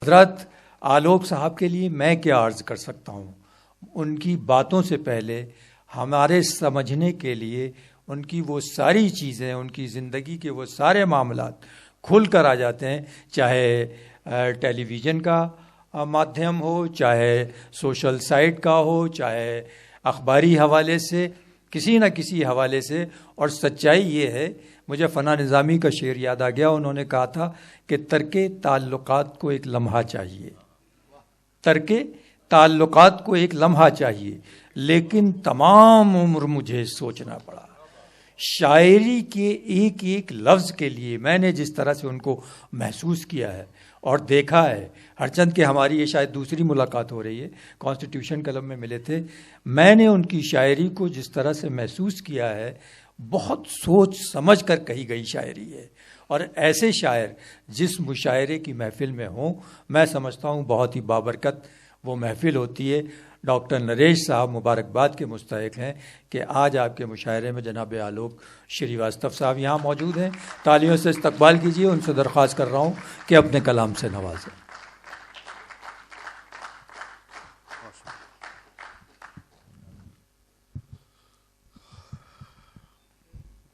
हज़रत आलोक साहब के लिए मैं क्या अर्ज़ कर सकता हूँ। उनकी बातों से पहले हमारे समझने के लिए उनकी वो सारी चीज़ें, उनकी ज़िंदगी के वो सारे मामलात खुल कर आ जाते हैं, चाहे टेलीविज़न का माध्यम हो, चाहे सोशल साइट का हो, चाहे अखबारी हवाले से, किसी न किसी हवाले से। और सच्चाई ये है, मुझे फ़ना निज़ामी का शेर याद आ गया। उन्होंने कहा था कि तर्के ताल्लुकात को एक लम्हा चाहिए, तर्के ताल्लुकात को एक लम्हा चाहिए, लेकिन तमाम उम्र मुझे सोचना पड़ा। शायरी के एक एक लफ्ज़ के लिए मैंने जिस तरह से उनको महसूस किया है और देखा है, हरचंद के हमारी ये शायद दूसरी मुलाकात हो रही है, कॉन्स्टिट्यूशन क्लब में मिले थे। मैंने उनकी शायरी को जिस तरह से महसूस किया है, बहुत सोच समझ कर कही गई शायरी है। और ऐसे शायर जिस मुशायरे की महफ़िल में हों, मैं समझता हूँ बहुत ही बाबरकत वो महफ़िल होती है। डॉक्टर नरेश साहब मुबारकबाद के मुस्तहिक हैं कि आज आपके मुशायरे में जनाब आलोक श्रीवास्तव साहब यहाँ मौजूद हैं। तालियों से इस्तकबाल कीजिए। उनसे दरख्वास्त कर रहा हूँ कि अपने कलाम से नवाजें।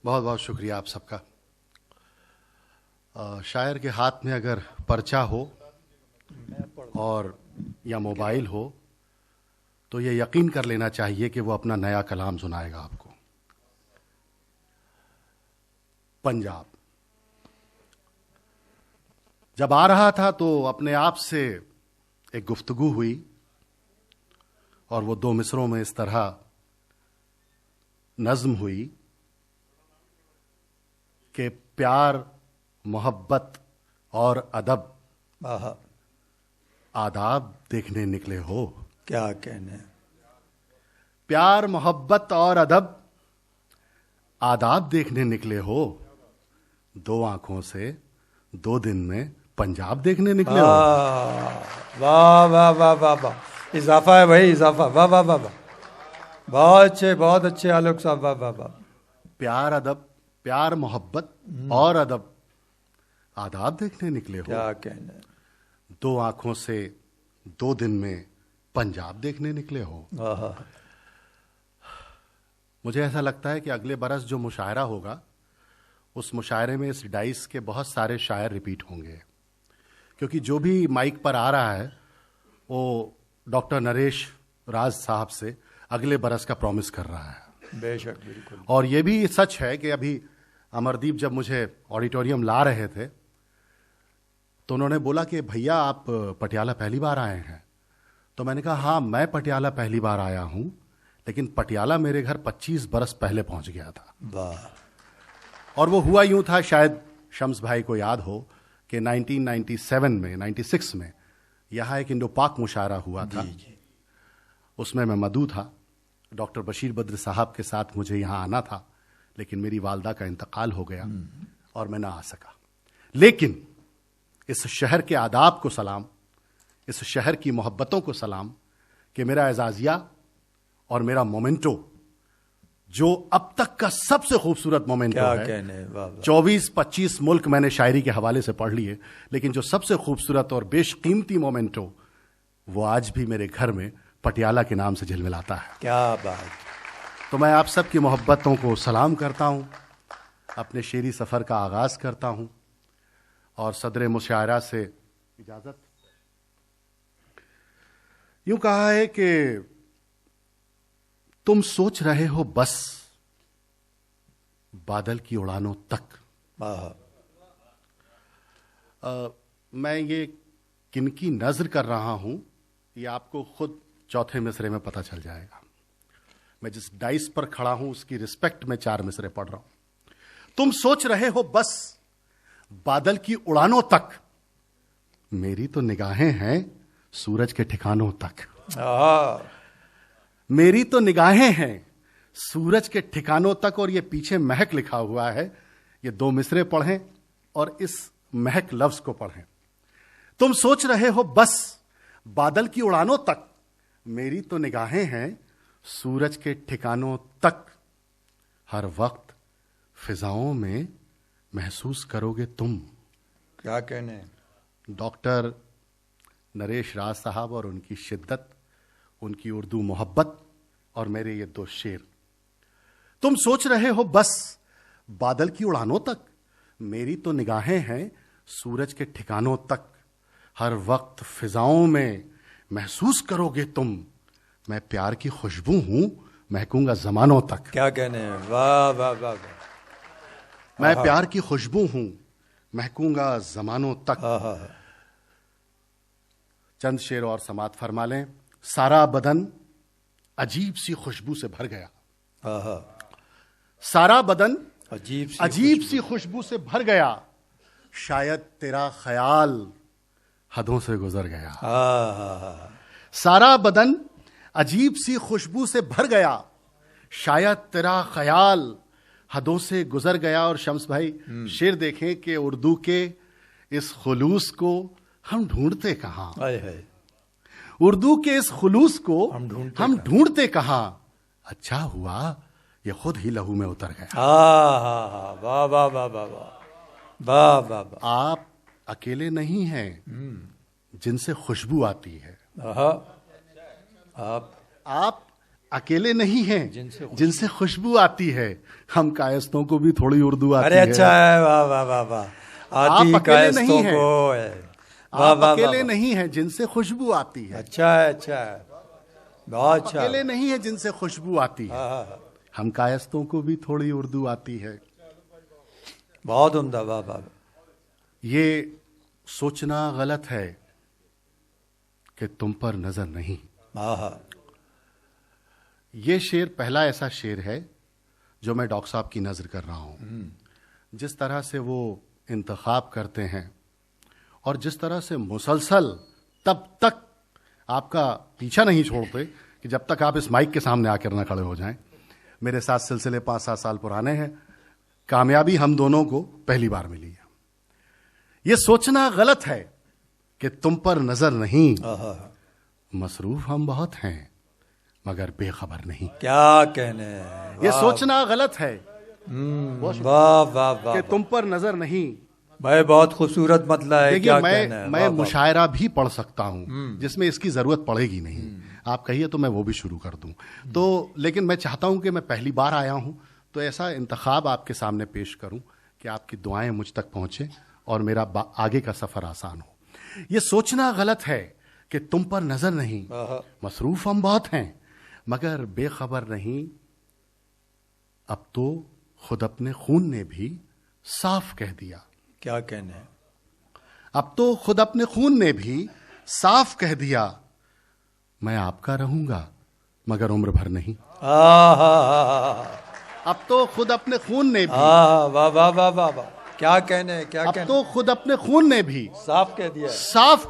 बहुत बहुत शुक्रिया आप सबका। शायर के हाथ में अगर पर्चा हो और या मोबाइल हो तो ये यकीन कर लेना चाहिए कि वो अपना नया कलाम सुनाएगा आपको। पंजाब जब आ रहा था तो अपने आप से एक गुफ्तगू हुई और वो दो मिसरों में इस तरह नज्म हुई कि प्यार मोहब्बत और अदब आदाब देखने निकले हो। क्या कहने। प्यार मोहब्बत और अदब आदाब देखने निकले हो, दो आंखों से दो दिन में पंजाब देखने निकले हो। वाह वाह वाह वाह वाह, इजाफा है भाई, इजाफा। वाह वाह वाह वाह, बहुत अच्छे आलोक साहब। वाह वाह वाह। प्यार अदब, प्यार मोहब्बत और अदब आदाब देखने निकले हो। क्या कहने। दो आंखों से दो दिन में पंजाब देखने निकले हो। मुझे ऐसा लगता है कि अगले बरस जो मुशायरा होगा उस मुशायरे में इस डाइस के बहुत सारे शायर रिपीट होंगे, क्योंकि जो भी माइक पर आ रहा है वो डॉक्टर नरेश राज साहब से अगले बरस का प्रॉमिस कर रहा है। बेशक, बिल्कुल। और ये भी सच है कि अभी अमरदीप जब मुझे ऑडिटोरियम ला रहे थे तो उन्होंने बोला कि भैया आप पटियाला पहली बार आए हैं। तो मैंने कहा हाँ, मैं पटियाला पहली बार आया हूं, लेकिन पटियाला मेरे घर 25 बरस पहले पहुंच गया था। वाह। और वो हुआ यूं था, शायद शम्स भाई को याद हो कि 1997 में 96 में यहाँ एक इंडो पाक मुशायरा हुआ था। जी। उसमें मैं मदू था। डॉक्टर बशीर बद्र साहब के साथ मुझे यहाँ आना था, लेकिन मेरी वालदा का इंतकाल हो गया और मैं ना आ सका। लेकिन इस शहर के आदाब को सलाम, इस शहर की मोहब्बतों को सलाम कि मेरा एजाजिया और मेरा मोमेंटो, जो अब तक का सबसे खूबसूरत मोमेंटो है। 24-25 मुल्क मैंने शायरी के हवाले से पढ़ लिए, लेकिन जो सबसे खूबसूरत और बेशकीमती मोमेंटो वो आज भी मेरे घर में पटियाला के नाम से झिलमिलाता है। क्या बात। तो मैं आप सबकी मोहब्बतों को सलाम करता हूं, अपने शेरी सफर का आगाज करता हूं और सदर मुशायरा से इजाजत। यूं कहा है कि तुम सोच रहे हो बस बादल की उड़ानों तक। मैं ये किनकी नज्र कर रहा हूं ये आपको खुद चौथे मिसरे में पता चल जाएगा। मैं जिस डाइस पर खड़ा हूं उसकी रिस्पेक्ट में 4 मिसरे पढ़ रहा हूं। तुम सोच रहे हो बस बादल की उड़ानों तक, मेरी तो निगाहें हैं सूरज के ठिकानों तक। मेरी तो निगाहें हैं सूरज के ठिकानों तक। और ये पीछे महक लिखा हुआ है, ये 2 मिसरे पढ़ें और इस महक लफ्ज को पढ़ें। तुम सोच रहे हो बस बादल की उड़ानों तक, मेरी तो निगाहें हैं सूरज के ठिकानों तक। हर वक्त फिजाओं में महसूस करोगे तुम। क्या कहने। डॉक्टर नरेश राज साहब और उनकी शिद्दत, उनकी उर्दू मोहब्बत और मेरे ये दो शेर। तुम सोच रहे हो बस बादल की उड़ानों तक, मेरी तो निगाहें हैं सूरज के ठिकानों तक। हर वक्त फिजाओं में महसूस करोगे तुम, मैं प्यार की खुशबू हूं, महकूंगा जमानों तक। क्या कहने हैं, वाह वाह वाह वाह। मैं प्यार की खुशबू हूं, महकूंगा जमानों तक। चंद शेर और समात फरमा लें। सारा बदन अजीब सी खुशबू से भर गया, सारा बदन अजीब सी खुशबू से भर गया, शायद तेरा ख्याल हदों से गुजर गया। सारा बदन अजीब सी खुशबू से भर गया, शायद तेरा ख्याल हदों से गुजर गया। और शम्स भाई शेर देखें कि उर्दू के इस खुलूस को हम ढूंढते कहां, उर्दू के इस खुलूस को हम ढूंढते कहां। अच्छा हुआ ये खुद ही लहू में उतर गया। वाह वाह वाह वाह वाह वाह। आप अकेले नहीं हैं जिनसे खुशबू आती है, आप अकेले नहीं हैं जिनसे खुशबू आती है। हम कायस्तों को भी थोड़ी उर्दू आती है। अरे अच्छा है, वाह वाह वाह वाह। आप अकेले नहीं हैं, आप वाह, अकेले नहीं हैं जिनसे खुशबू आती है। अच्छा है, अच्छा है, बहुत अच्छा। अकेले नहीं है जिनसे खुशबू आती है। हम कायस्तों को भी थोड़ी उर्दू आती है। बहुत उम्दा, वाह वाह। ये सोचना गलत है कि तुम पर नजर नहीं। ये शेर पहला ऐसा शेर है जो मैं डॉक्टर साहब की नजर कर रहा हूं। जिस तरह से वो इंतखाब करते हैं और जिस तरह से मुसलसल तब तक आपका पीछा नहीं छोड़ते कि जब तक आप इस माइक के सामने आकर ना खड़े हो जाएं। मेरे साथ सिलसिले 5-7 साल पुराने हैं। कामयाबी हम दोनों को पहली बार मिली है। यह सोचना गलत है कि तुम पर नजर नहीं, मसरूफ हम बहुत हैं मगर बेखबर नहीं। क्या कहने हैं, यह सोचना गलत है वाह वाह वाह कि तुम पर नजर नहीं। भाई बहुत खूबसूरत मतलब है। देखिए मैं मुशायरा भी पढ़ सकता हूं जिसमें इसकी जरूरत पड़ेगी नहीं। आप कहिए तो मैं वो भी शुरू कर दूं तो, लेकिन मैं चाहता हूं कि मैं पहली बार आया हूं तो ऐसा इंतखाब आपके सामने पेश करूं कि आपकी दुआएं मुझ तक पहुंचे और मेरा आगे का सफर आसान हो। यह सोचना गलत है कि तुम पर नजर नहीं, मसरूफ हम बहुत हैं मगर बेखबर नहीं। अब तो खुद अपने खून ने भी साफ कह दिया। क्या कहने हैं, अब तो खुद अपने खून ने भी साफ कह दिया, मैं आपका रहूंगा मगर उम्र भर नहीं। अब तो खुद अपने खून ने भी, वाह वाह वाह वाह वाह, क्या कहने, क्या अब तो खुद अपने खून ने भी साफ कह दिया, साफ।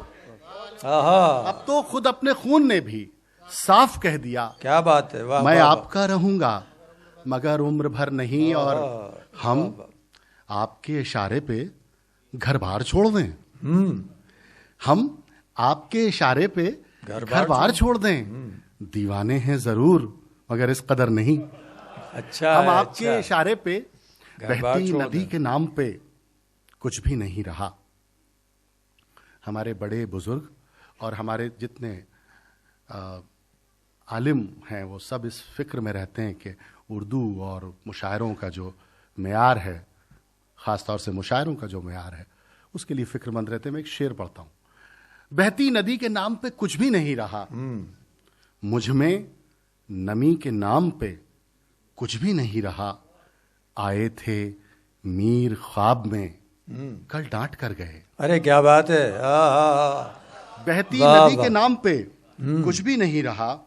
अब तो खुद अपने खून ने भी साफ कह दिया। क्या बात है, वाह। मैं आपका रहूंगा मगर उम्र भर नहीं। और हम आपके इशारे पे घर बार छोड़ दें, हम आपके इशारे पे घर बार छोड़ दें। दीवाने हैं जरूर मगर इस कदर नहीं। अच्छा, हम आपके इशारे पे बहती नदी के नाम पे कुछ भी नहीं रहा। हमारे बड़े बुजुर्ग और हमारे जितने आलिम हैं वो सब इस फिक्र में रहते हैं कि उर्दू और मुशायरों का जो मेयार है, ख़ासतौर से मुशायरों का जो मेयार है, उसके लिए फिक्रमंद रहते हैं। मैं एक शेर पढ़ता हूँ। बहती नदी के नाम पे कुछ भी नहीं रहा, मुझ में नमी के नाम पे कुछ भी नहीं रहा। आए थे मीर ख्वाब में, कल डांट कर गए। अरे क्या बात है। बहती नदी के नाम पे कुछ भी नहीं रहा,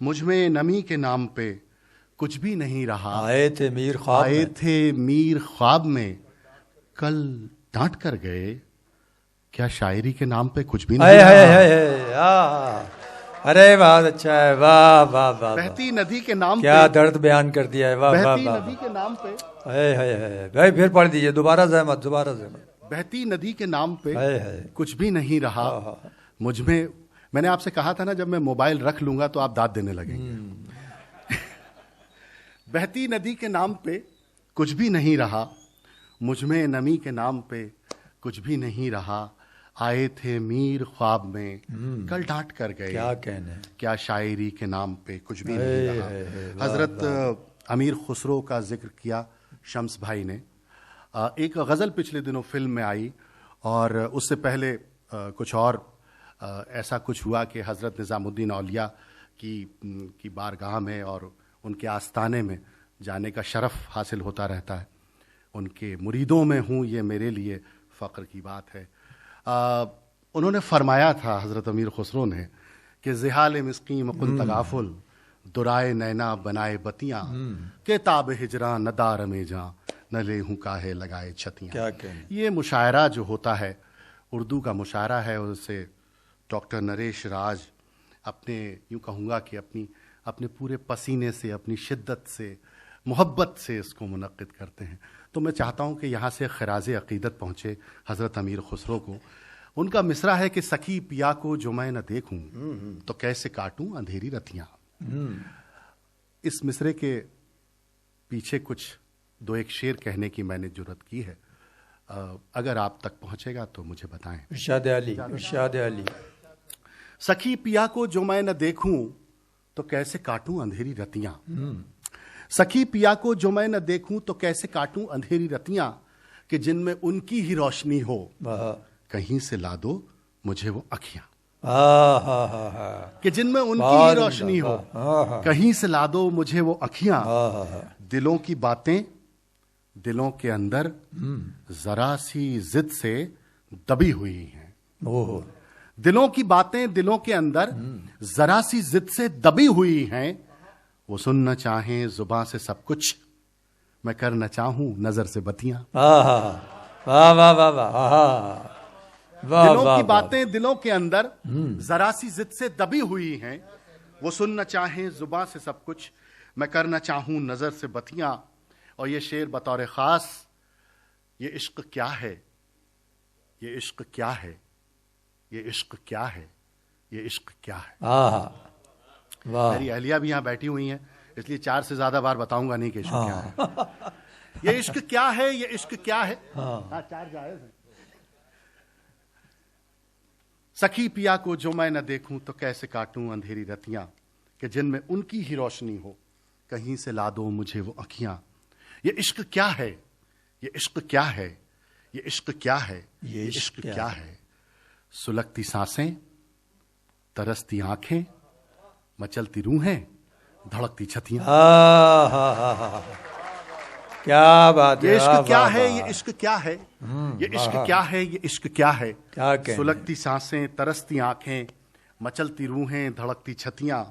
मुझ में नमी के नाम पे कुछ भी नहीं रहा। आए थे मीर ख्वाब, आए थे मीर ख्वाब में, कल डांट कर गए। क्या शायरी के नाम पे कुछ भी नहीं रहा। अरे बहुत अच्छा है, वाह वाह वाह। बहती नदी के नाम क्या पे, दर्द बयान कर दिया है, वाह वाह वाह। बहती नदी के नाम पे, भाई फिर पढ़ दीजिए, दोबारा जहमत, दोबारा जहमत। बहती नदी के नाम पे कुछ भी नहीं रहा, मुझ में। मैंने आपसे कहा था ना जब मैं मोबाइल रख लूंगा तो आप दाद देने लगेंगे। बहती नदी के नाम पे कुछ भी नहीं रहा, मुझ में नमी के नाम पे कुछ भी नहीं रहा। आए थे मीर ख्वाब में, कल डांट कर गए। क्या कहने, क्या शायरी के नाम पे कुछ भी नहीं रहा। हजरत अमीर खुसरो का जिक्र किया शम्स भाई ने। एक गज़ल पिछले दिनों फिल्म में आई और उससे पहले कुछ और ऐसा कुछ हुआ कि हज़रत निज़ामुद्दीन औलिया की बारगाह में और उनके आस्थाने में जाने का शरफ़ हासिल होता रहता है। उनके मुरीदों में हूँ, ये मेरे लिए फ़ख्र की बात है। उन्होंने फरमाया था हज़रत अमीर खुसरो ने कि ज़िहाल मिस्कीन मुकुन तगाफुल दुराए नैना बनाए बतियाँ के ताब हिजरा नदार में जा न ले हूँ काहे लगाए छतियाँ। क्या कहने, ये मुशायरा जो होता है, उर्दू का मुशायरा है, उससे डॉक्टर नरेश राज अपने, यूँ कहूँगा कि अपने पूरे पसीने से, अपनी शिद्दत से, मोहब्बत से इसको मुनक्किद करते हैं। तो मैं चाहता हूँ कि यहाँ से खराज अक़ीदत पहुँचे हज़रत अमीर खुसरो को। उनका मिसरा है कि सखी पिया को जो मैं न देखूँ तो कैसे काटूँ अंधेरी रतियाँ। इस मिसरे के पीछे कुछ दो एक शेर कहने की मैंने जुर्रत की है, अगर आप तक पहुँचेगा तो मुझे बताएं। इरशाद अली, इरशाद अली। सखी पिया को जो मैं न देखूं तो कैसे काटूं अंधेरी रतियां। सखी पिया को जो मैं न देखूं तो कैसे काटूं अंधेरी रतियां, कि जिनमें उनकी ही रोशनी हो कहीं से ला दो मुझे वो अखियां। कि जिनमें उनकी ही रोशनी हो कहीं से ला दो मुझे वो अखियां। दिलों की बातें दिलों के अंदर जरा सी जिद से दबी हुई हैं। दिलों की बातें दिलों के अंदर जरा सी जिद से दबी हुई हैं। वो सुनना चाहें जुबां से सब कुछ, मैं करना चाहूं नजर से बतियां। वाह वाह वाह वाह। दिलों की बातें दिलों के अंदर जरा सी जिद से दबी हुई हैं। वो सुनना चाहें जुबां से सब कुछ, मैं करना चाहूं नजर से बतियां। और ये शेर बतौर खास, ये इश्क क्या है, ये इश्क क्या है, ये इश्क क्या है, ये इश्क क्या है। वाह। मेरी अहलिया भी यहाँ बैठी हुई हैं, इसलिए 4 से ज्यादा बार बताऊंगा नहीं कि इश्क क्या है। ये इश्क क्या है, ये इश्क क्या है। 4 जायज है। सखी पिया को जो मैं न देखूं तो कैसे काटूं अंधेरी रतियां, कि जिनमें उनकी ही रोशनी हो कहीं से ला दो मुझे वो अखियां। ये इश्क क्या है, ये इश्क क्या है, ये इश्क क्या है, ये इश्क क्या है। सुलगती सांसें, तरसती आंखें, मचलती रूहें, धड़कती छतियां। क्या बात है। ये इश्क क्या है, ये इश्क क्या है, ये इश्क क्या है, ये इश्क क्या है। सुलगती सांसें, तरसती आंखें, मचलती रूहें, धड़कती छतियां।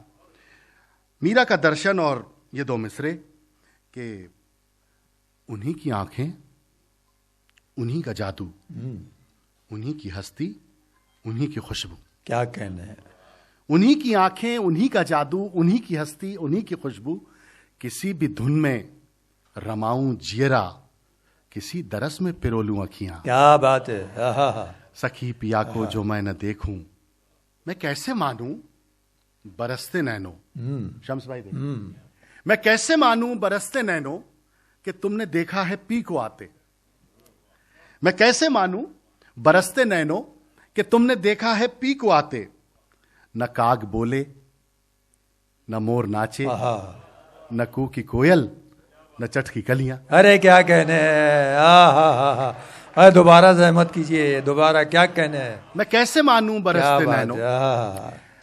मीरा का दर्शन और ये 2 मिसरे के उन्हीं की आंखें, उन्हीं का जादू, उन्हीं की हस्ती, उन्हीं की खुशबू। क्या कहना है। उन्हीं की आंखें, उन्हीं का जादू, उन्हीं की हस्ती, उन्हीं की खुशबू। किसी भी धुन में रमाऊं जियरा, किसी दरस में पिरोलूं अखियां। क्या बात है। सखी पिया को जो मैं न देखूं, मैं कैसे मानूं बरसते नैनो। शम्स भाई देख, मैं कैसे मानूं बरसते नैनो कि तुमने देखा है पी को आते। मैं कैसे मानूं बरसते नैनो कि तुमने देखा है पी को आते। न काग बोले, न मोर नाचे, न कू की कोयल, न चट की कलियां। अरे क्या कहने हैं। अरे दोबारा जहमत कीजिए, दोबारा क्या कहने हैं। मैं कैसे मानूं बरसते नैनो।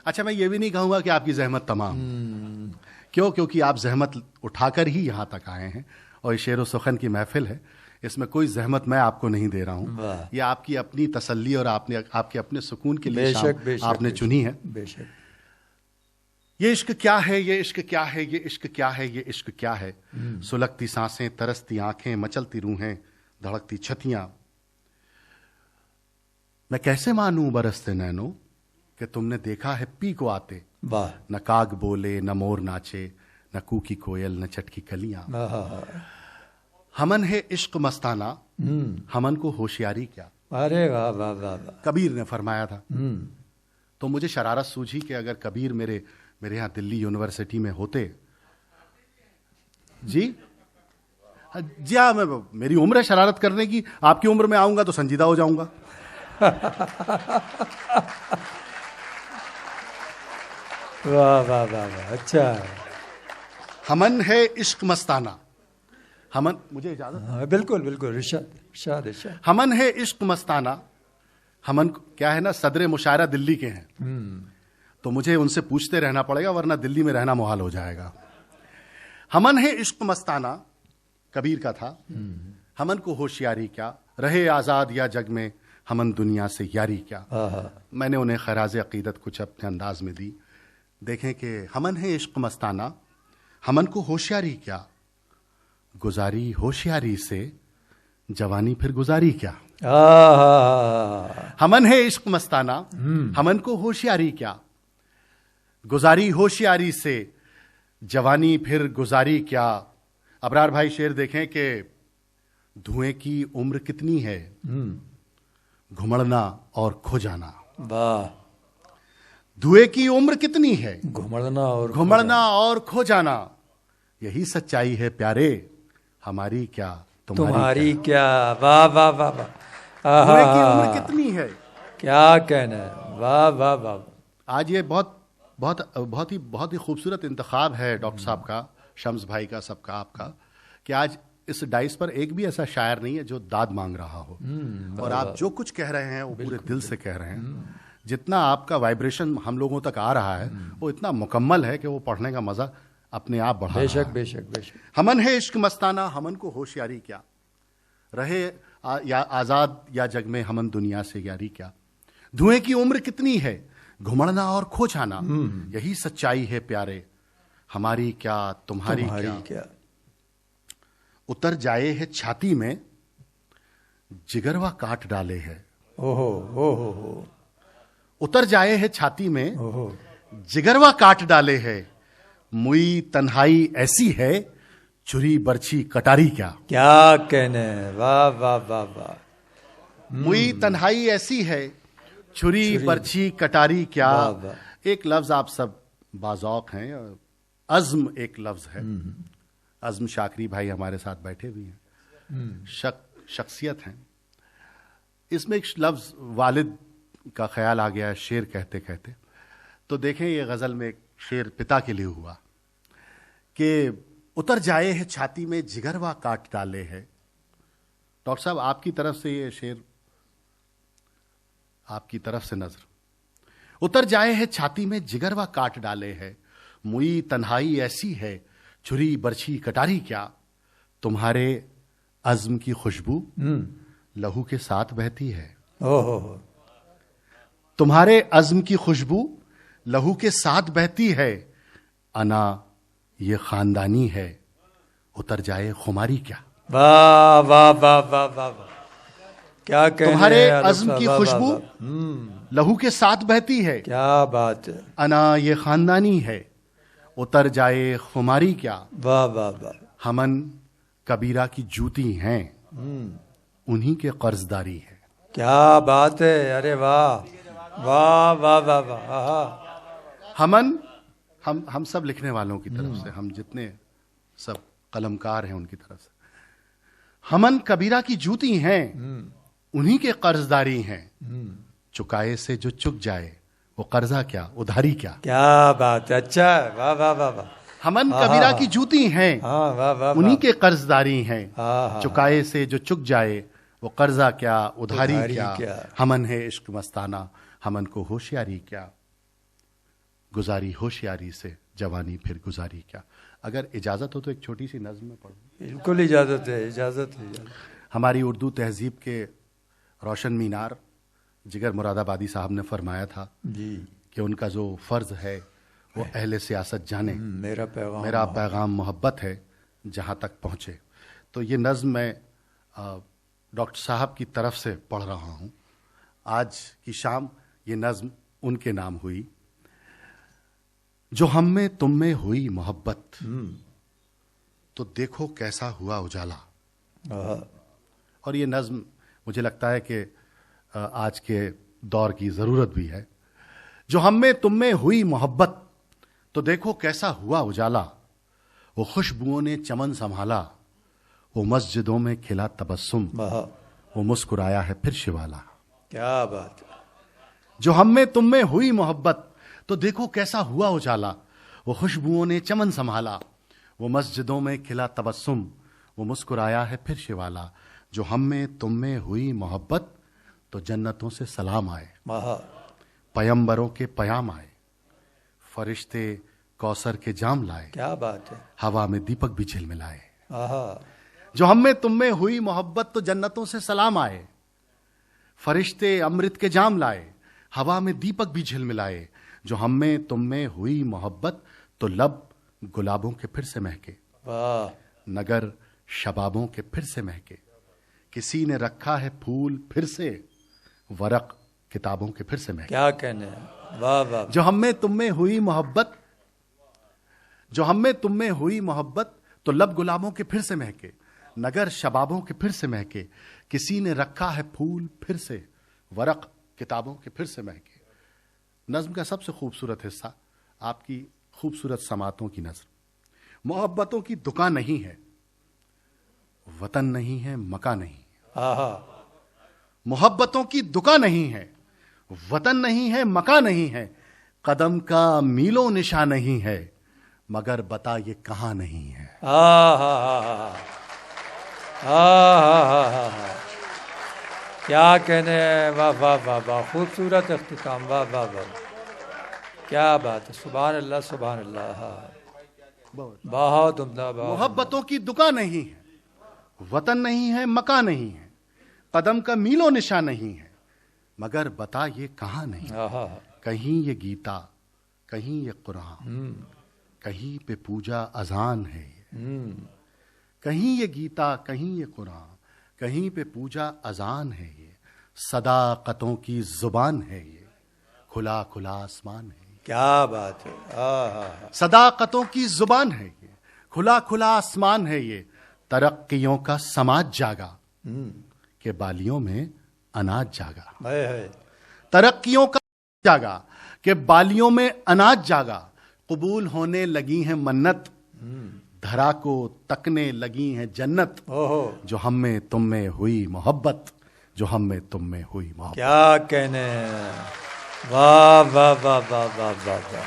अच्छा, मैं ये भी नहीं कहूंगा कि आपकी जहमत तमाम। क्यों? क्योंकि आप जहमत उठाकर ही यहां तक आए हैं और ये शेर सुखन की महफिल है, इसमें कोई जहमत मैं आपको नहीं दे रहा हूं। ये आपकी अपनी तसल्ली और आपके अपने सुकून के लिए आपने चुनी है। बेशक। ये इश्क क्या है, ये इश्क क्या है, ये इश्क क्या है, ये इश्क क्या है। सुलगती सांसें, तरसती आंखें, मचलती रूहें, धड़कती छतियां। मैं कैसे मानूं बरसते नैनो कि तुमने देखा है पी को आते। न काग बोले, न मोर नाचे, न कूकी कोयल, न चटकी कलियां। हमन है इश्क मस्ताना, हमन को होशियारी क्या। अरे वाह वाह वाह। कबीर ने फरमाया था। तो मुझे शरारत सूझी कि अगर कबीर मेरे यहाँ दिल्ली यूनिवर्सिटी में होते। जी हाँ, मेरी उम्र है शरारत करने की। आपकी उम्र में आऊंगा तो संजीदा हो जाऊंगा। वाह वाह वाह वाह, अच्छा है। हमन है इश्क मस्ताना, हमन, मुझे इजाजत? हाँ, बिल्कुल बिल्कुल, इरशाद इरशाद इरशाद। हमन है इश्क मस्ताना, हमन क्या है ना, सदर मुशायरा दिल्ली के हैं, तो मुझे उनसे पूछते रहना पड़ेगा वरना दिल्ली में रहना मुहाल हो जाएगा। हमन है इश्क मस्ताना, कबीर का था। हमन को होशियारी क्या, रहे आजाद या जग में हमन दुनिया से यारी क्या। मैंने उन्हें खराज अकीदत कुछ अपने अंदाज में दी। देखें कि हमन है इश्क मस्ताना, हमन को होशियारी क्या, गुजारी होशियारी से जवानी फिर गुजारी क्या। हमन है इश्क मस्ताना, हमन को होशियारी क्या, गुजारी होशियारी से जवानी फिर गुजारी क्या। अबरार भाई शेर देखें कि धुएं की उम्र कितनी है, घुमड़ना और खो जाना। वाह, धुएं की उम्र कितनी है, घुमड़ना और खो जाना। यही सच्चाई है प्यारे, हमारी क्या तुम्हारी क्या। वाह वाह वाह वाह, धुएं की उम्र कितनी है, क्या कहना है। वाह वाह वाह। आज ये बहुत ही खूबसूरत इंतखाब है डॉक्टर साहब का, शम्स भाई का, सबका, आपका, कि आज इस डाइस पर एक भी ऐसा शायर नहीं है जो दाद मांग रहा हो। और आप जो कुछ कह रहे हैं वो पूरे दिल से कह रहे हैं। जितना आपका वाइब्रेशन हम लोगों तक आ रहा है वो इतना मुकम्मल है कि वो पढ़ने का मजा अपने आप बढ़ा रहा है। बेशक बेशक बेशक। हमन है इश्क मस्ताना, हमन को होशियारी क्या, रहे या आजाद या जग में हमन दुनिया से यारी क्या। धुएं की उम्र कितनी है, घुमड़ना और खो जाना। यही सच्चाई है प्यारे, हमारी क्या तुम्हारी क्या। उतर जाए है छाती में, जिगरवा काट डाले है। ओहो ओहो। उतर जाए है छाती में, जिगरवा काट डाले है। मुई तन्हाई ऐसी है, छुरी बर्छी कटारी क्या। क्या कहने। वाह वाह वाह वाह। मुई तन्हाई ऐसी है, छुरी बर्छी कटारी क्या। एक लफ्ज आप सब बाज़ौक हैं, अज़्म एक लफ्ज है। अज़्म शाकरी भाई हमारे साथ बैठे हुए हैं, शख्सियत हैं। इसमें एक लफ्ज वालिद का ख्याल आ गया शेर कहते कहते। तो देखें ये गजल में एक शेर पिता के लिए हुआ कि उतर जाए है छाती में, जिगरवा काट डाले है। डॉक्टर साहब आपकी तरफ से ये शेर, आपकी तरफ से नजर। उतर जाए है छाती में, जिगरवा काट डाले है। मुई तन्हाई ऐसी है, छुरी बर्छी कटारी क्या। तुम्हारे अज़्म की खुशबू लहू के साथ बहती है। ओहो। तुम्हारे अज़्म की खुशबू लहू के साथ बहती है। अना ये खानदानी है, उतर जाए खुमारी क्या। वाह वाह वाह वाह वाह। क्या कहने। तुम्हारे अज़्म की खुशबू लहू के साथ बहती है। क्या बात है। अना ये खानदानी है, उतर जाए खुमारी क्या। वाह वाह वाह। हमन कबीरा की जूती हैं, उन्हीं के कर्जदारी है। क्या बात है। अरे वाह वाह वाह वाह वाह। हमन हम सब लिखने वालों की तरफ से, हम जितने सब कलमकार हैं उनकी तरफ से, हमन कबीरा की जूती हैं, उन्हीं के कर्जदारी हैं। चुकाए से जो चुक जाए वो कर्जा क्या, उधारी क्या। क्या बात है। अच्छा, वाह वाह वाह वाह। हमन कबीरा की जूती हैं, वाह वाह, उन्हीं के कर्जदारी हैं। चुकाए से जो चुक जाए वो कर्जा क्या, उधारी क्या। हमन है इश्क मस्ताना, हमन को होशियारी क्या, गुजारी होशियारी से जवानी फिर गुजारी क्या। अगर इजाजत हो तो एक छोटी सी नज्म में पढ़ूं। बिल्कुल इजाजत है, इजाजत है। हमारी उर्दू तहजीब के रोशन मीनार जिगर मुरादाबादी साहब ने फरमाया था जी कि उनका जो फर्ज है वो अहले सियासत जाने, मेरा पैगाम मोहब्बत है जहाँ तक पहुँचे। तो ये नज्म मैं डॉक्टर साहब की तरफ से पढ़ रहा हूँ। आज की शाम ये नज्म उनके नाम हुई। जो हम में तुम में हुई मोहब्बत, तो देखो कैसा हुआ उजाला। और ये नज्म मुझे लगता है कि आज के दौर की ज़रूरत भी है। जो हम में तुम में हुई मोहब्बत, तो देखो कैसा हुआ उजाला। वो खुशबुओं ने चमन संभाला, वो मस्जिदों में खिला तबस्सुम, वो मुस्कुराया है फिर शिवाला। क्या बात है। जो हम में तुम में हुई मोहब्बत तो देखो कैसा हुआ उजाला, वो खुशबुओं ने चमन संभाला, वो मस्जिदों में खिला तबस्सुम, वो मुस्कुराया है फिर शिवाला। जो हम में तुम में हुई मोहब्बत तो जन्नतों से सलाम आए, पयंबरों के पयाम आए, फरिश्ते कौसर के जाम लाए, क्या बात है। हवा में दीपक भी झिलमिलाए। आहा, जो हम में तुम में हुई मोहब्बत तो जन्नतों से सलाम आए, फरिश्ते अमृत के जाम लाए, हवा में दीपक भी झिलमिलाए। जो हम में तुम में हुई मोहब्बत तो लब गुलाबों के फिर से महके, वाह, नगर शबाबों के फिर से महके, किसी ने रखा है फूल फिर से, वरक किताबों के फिर से महके। क्या कहने हैं, वाह वाह। जो हम में तुम में हुई मोहब्बत, जो हम में तुम में हुई मोहब्बत तो लब गुलाबों के फिर से महके, नगर शबाबों के फिर से महके, किसी ने रखा है फूल फिर से, वरक किताबों के फिर से महके। नज्म का सबसे खूबसूरत हिस्सा आपकी खूबसूरत समातों की नज्म। मोहब्बतों की दुकान नहीं है, वतन नहीं है, मका नहीं। आहा, मोहब्बतों की दुकान नहीं है, वतन नहीं है, मका नहीं है, कदम का मीलों निशा नहीं है, मगर बता ये कहां नहीं है। क्या कहने हैं, वाह वाह वाह वाह, खूबसूरत अख्तिताम, वाह वाह वाह, क्या बात है, सुभान अल्लाह सुभान अल्लाह, बहुत उम्दा। मोहब्बतों की दुकान नहीं है, वतन नहीं है, मका नहीं है, कदम का मीलों निशा नहीं है, मगर बता ये कहां नहीं। कहीं ये गीता, कहीं ये कुरान, कहीं पे पूजा अजान है ये, कहीं ये गीता, कहीं ये कुरान, कहीं पे पूजा अजान है ये, सदाकतों की जुबान है ये, खुला खुला आसमान है। क्या बात है। सदाकतों की जुबान है ये, खुला खुला आसमान है ये, तरक्कियों का समाज जागा के बालियों में अनाज जागा। तरक्कियों का जागा के बालियों में अनाज जागा, कबूल होने लगी है मन्नत, धरा को तकने लगी है जन्नत। जो हम में तुम में हुई मोहब्बत, जो हम में तुम में हुई मोहब्बत। क्या कहने, वाह वाह वाह वाह वाह वाह वाह।